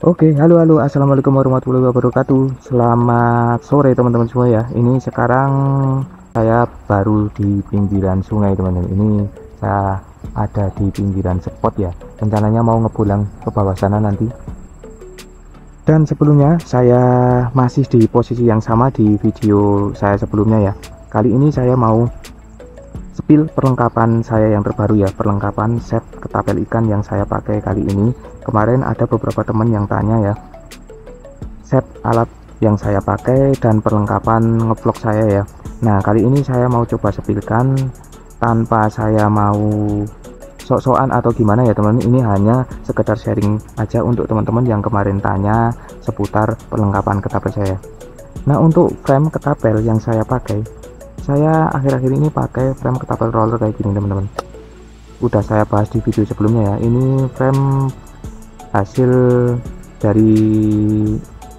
Oke, halo halo, assalamualaikum warahmatullahi wabarakatuh. Selamat sore teman-teman semua ya. Ini sekarang saya baru di pinggiran sungai teman-teman. Ini saya ada di pinggiran spot ya. Rencananya mau ngepulang ke bawah sana nanti. Dan sebelumnya saya masih di posisi yang sama di video saya sebelumnya ya. Kali ini saya mau spill perlengkapan saya yang terbaru ya, perlengkapan set ketapel ikan yang saya pakai kali ini. Kemarin ada beberapa teman yang tanya ya, set alat yang saya pakai dan perlengkapan ngevlog saya ya. Nah, kali ini saya mau coba spillkan tanpa saya mau sok-sokan atau gimana ya teman-teman. Ini hanya sekedar sharing aja untuk teman-teman yang kemarin tanya seputar perlengkapan ketapel saya. Nah, untuk frame ketapel yang saya pakai, saya akhir-akhir ini pakai frame ketapel roller kayak gini teman-teman. Udah saya bahas di video sebelumnya ya. Ini frame hasil dari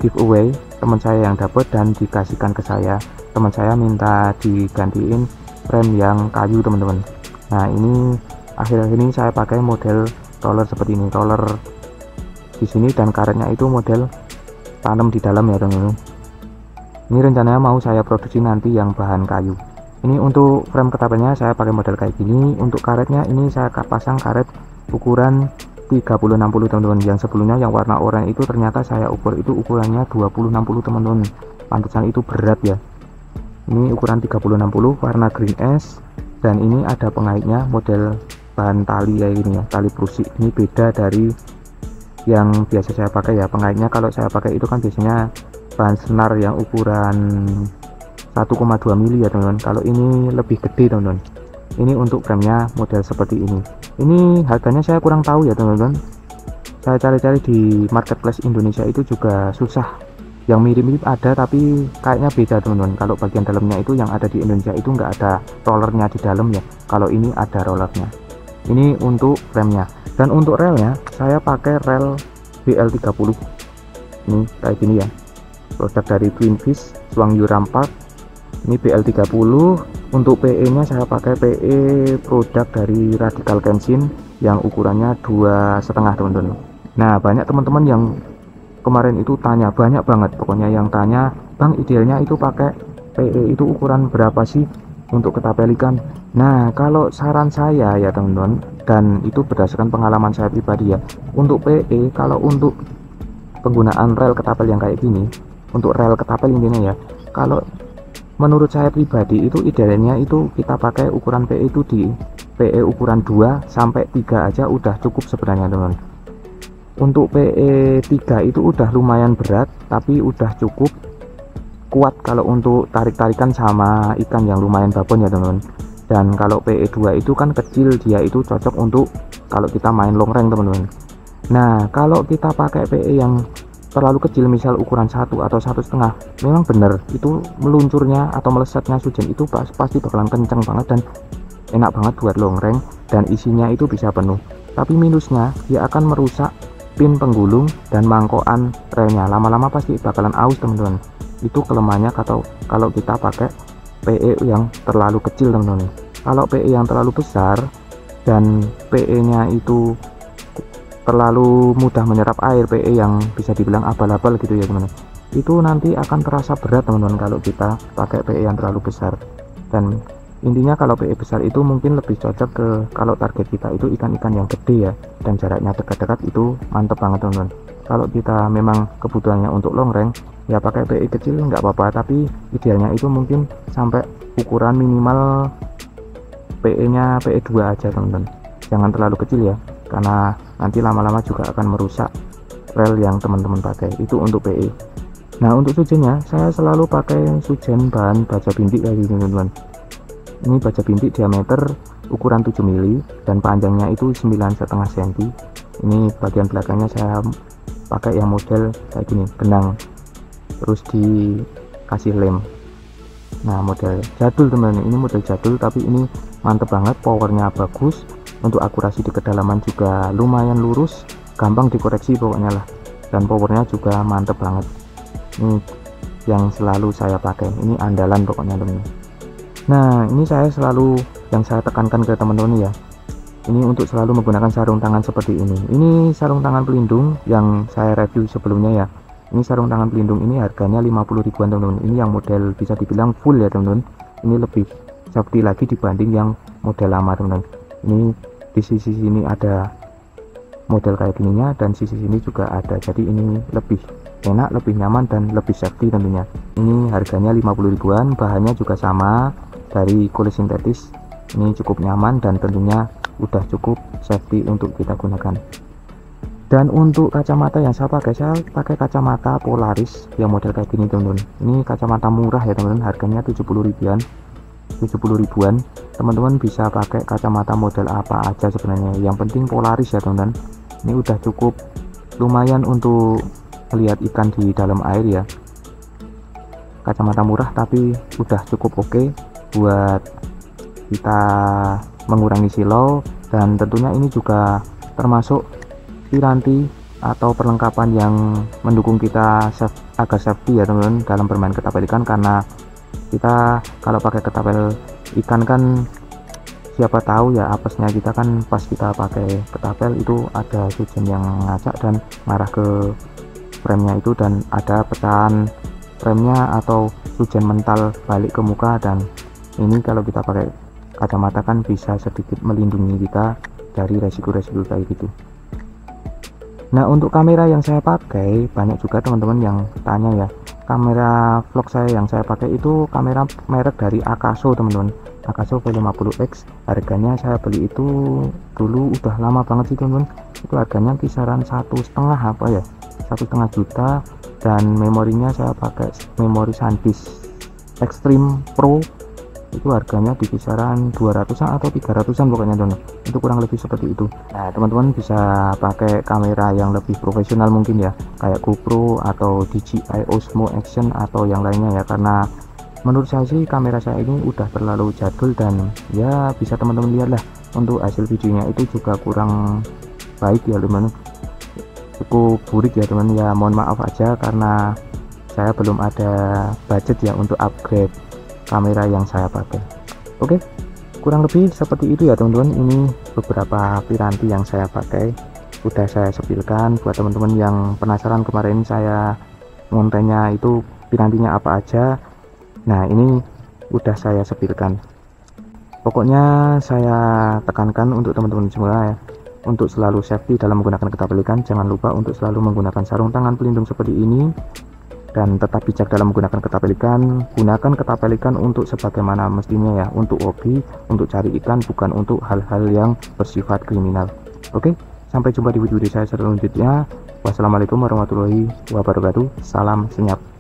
giveaway teman saya yang dapat dan dikasihkan ke saya. Teman saya minta digantiin frame yang kayu teman-teman. Nah, ini akhir-akhir ini saya pakai model roller seperti ini, roller di sini dan karetnya itu model tanam di dalam ya teman-teman. Ini rencananya mau saya produksi nanti yang bahan kayu. Ini untuk frame ketapelnya saya pakai model kayak gini. Untuk karetnya ini saya pasang karet ukuran 30-60 teman-teman. Yang sebelumnya yang warna oranye itu ternyata saya ukur itu ukurannya 20-60 teman-teman. Pantesan itu berat ya. Ini ukuran 30-60 warna green ash. Dan ini ada pengaitnya model bahan tali kayak gini ya, tali brusik. Ini beda dari yang biasa saya pakai ya. Pengaitnya kalau saya pakai itu kan biasanya bahan senar yang ukuran 1,2 mili ya teman-teman. Kalau ini lebih gede teman-teman. Ini untuk framenya model seperti ini. Ini harganya saya kurang tahu ya teman-teman. Saya cari-cari di marketplace Indonesia itu juga susah. Yang mirip-mirip ada tapi kayaknya beda teman-teman. Kalau bagian dalamnya itu yang ada di Indonesia itu nggak ada rollernya di dalam ya. Kalau ini ada rollernya. Ini untuk framenya. Dan untuk relnya saya pakai rel BL30. Ini kayak gini ya, produk dari Twinfish Swangyu Rampark. Ini BL30. Untuk PE nya saya pakai PE produk dari Radical Kenshin yang ukurannya 2,5 teman-teman. Nah, banyak teman-teman yang kemarin itu tanya, banyak banget pokoknya yang tanya, bang idealnya itu pakai PE itu ukuran berapa sih untuk ketapel ikan. Nah, kalau saran saya ya teman-teman, dan itu berdasarkan pengalaman saya pribadi ya, untuk PE kalau untuk penggunaan rel ketapel yang kayak gini, untuk rel ketapel intinya ya, kalau menurut saya pribadi itu idealnya itu kita pakai ukuran PE itu di PE ukuran 2 sampai 3 aja udah cukup sebenarnya teman-teman. Untuk PE 3 itu udah lumayan berat tapi udah cukup kuat kalau untuk tarik-tarikan sama ikan yang lumayan babon ya teman-teman. Dan kalau PE 2 itu kan kecil, dia itu cocok untuk kalau kita main long range teman-teman. Nah, kalau kita pakai PE yang terlalu kecil, misal ukuran 1 atau 1,5, memang benar itu meluncurnya atau melesetnya sujen itu pasti bakalan kenceng banget dan enak banget buat long range dan isinya itu bisa penuh. Tapi minusnya dia akan merusak pin penggulung dan mangkokan relnya, lama-lama pasti bakalan aus teman-teman. Itu kelemahannya kalau kita pakai PE yang terlalu kecil teman-teman. Kalau PE yang terlalu besar dan PE nya itu terlalu mudah menyerap air, PE yang bisa dibilang abal-abal gitu ya teman-teman, itu nanti akan terasa berat teman-teman kalau kita pakai PE yang terlalu besar. Dan intinya kalau PE besar itu mungkin lebih cocok ke kalau target kita itu ikan-ikan yang gede ya, dan jaraknya dekat-dekat itu mantep banget teman-teman. Kalau kita memang kebutuhannya untuk long range ya pakai PE kecil nggak apa-apa, tapi idealnya itu mungkin sampai ukuran minimal PE nya PE 2 aja teman-teman, jangan terlalu kecil ya, karena nanti lama-lama juga akan merusak rel yang teman-teman pakai. Itu untuk PE. Nah, untuk sujennya saya selalu pakai sujen bahan baja bintik kayak gini teman-teman. Ini baja bintik diameter ukuran 7 mili dan panjangnya itu 9,5 cm. Ini bagian belakangnya saya pakai yang model kayak gini, benang terus dikasih lem. Nah, model jadul teman-teman, ini model jadul tapi ini mantep banget, powernya bagus. Untuk akurasi di kedalaman juga lumayan lurus, gampang dikoreksi pokoknya lah, dan powernya juga mantep banget. Ini yang selalu saya pakai, ini andalan pokoknya teman-teman. Nah, ini saya selalu yang saya tekankan ke teman-teman ya, Ini untuk selalu menggunakan sarung tangan seperti ini. Ini sarung tangan pelindung yang saya review sebelumnya ya. Ini sarung tangan pelindung ini harganya 50 ribuan teman-teman. Ini yang model bisa dibilang full ya teman-teman. Ini lebih safety lagi dibanding yang model lama teman-teman. Ini di sisi sini ada model kayak gininya dan sisi sini juga ada. Jadi ini lebih enak, lebih nyaman dan lebih safety tentunya. Ini harganya 50 ribuan, bahannya juga sama dari kulit sintetis. Ini cukup nyaman dan tentunya udah cukup safety untuk kita gunakan. Dan untuk kacamata yang saya pakai kacamata Polaris yang model kayak gini teman-teman. Ini kacamata murah ya teman-teman, harganya 70 ribuan. Teman-teman bisa pakai kacamata model apa aja sebenarnya, yang penting Polaris ya teman-teman. Ini udah cukup lumayan untuk melihat ikan di dalam air ya. Kacamata murah tapi udah cukup oke buat kita mengurangi silau, dan tentunya ini juga termasuk piranti atau perlengkapan yang mendukung kita agar safety ya teman-teman dalam bermain ketapel ikan. Karena kita kalau pakai ketapel ikan kan siapa tahu ya apesnya kita kan pas kita pakai ketapel itu ada sujen yang ngacak dan marah ke frame-nya itu, dan ada pecahan frame-nya atau sujen mental balik ke muka. Dan ini kalau kita pakai kacamata kan bisa sedikit melindungi kita dari resiko-resiko kayak gitu. Nah, untuk kamera yang saya pakai, banyak juga teman-teman yang tanya ya, kamera vlog saya yang saya pakai itu kamera merek dari Akaso teman-teman, Akaso V50X. Harganya saya beli itu dulu udah lama banget sih teman-teman, itu harganya kisaran 1,5 apa ya, 1,5 juta. Dan memorinya saya pakai memori SanDisk Extreme Pro, itu harganya di kisaran 200-an atau 300-an pokoknya teman-teman, itu kurang lebih seperti itu. Nah, teman-teman bisa pakai kamera yang lebih profesional mungkin ya, kayak GoPro atau DJI Osmo Action atau yang lainnya ya, karena menurut saya sih kamera saya ini udah terlalu jadul, dan ya bisa teman-teman lihat lah untuk hasil videonya itu juga kurang baik ya teman-teman, cukup burik ya teman. Ya mohon maaf aja karena saya belum ada budget ya untuk upgrade kamera yang saya pakai. Oke, kurang lebih seperti itu ya teman-teman. Ini beberapa piranti yang saya pakai udah saya sepilkan buat teman-teman yang penasaran kemarin saya ngontennya itu pirantinya apa aja. Nah, ini udah saya sepilkan. Pokoknya saya tekankan untuk teman-teman semua ya, untuk selalu safety dalam menggunakan ketapel ikan. Jangan lupa untuk selalu menggunakan sarung tangan pelindung seperti ini, dan tetap bijak dalam menggunakan ketapel ikan. Gunakan ketapel ikan untuk sebagaimana mestinya ya, untuk hobi, untuk cari ikan, bukan untuk hal-hal yang bersifat kriminal. Oke, sampai jumpa di video saya selanjutnya. Wassalamualaikum warahmatullahi wabarakatuh. Salam senyap.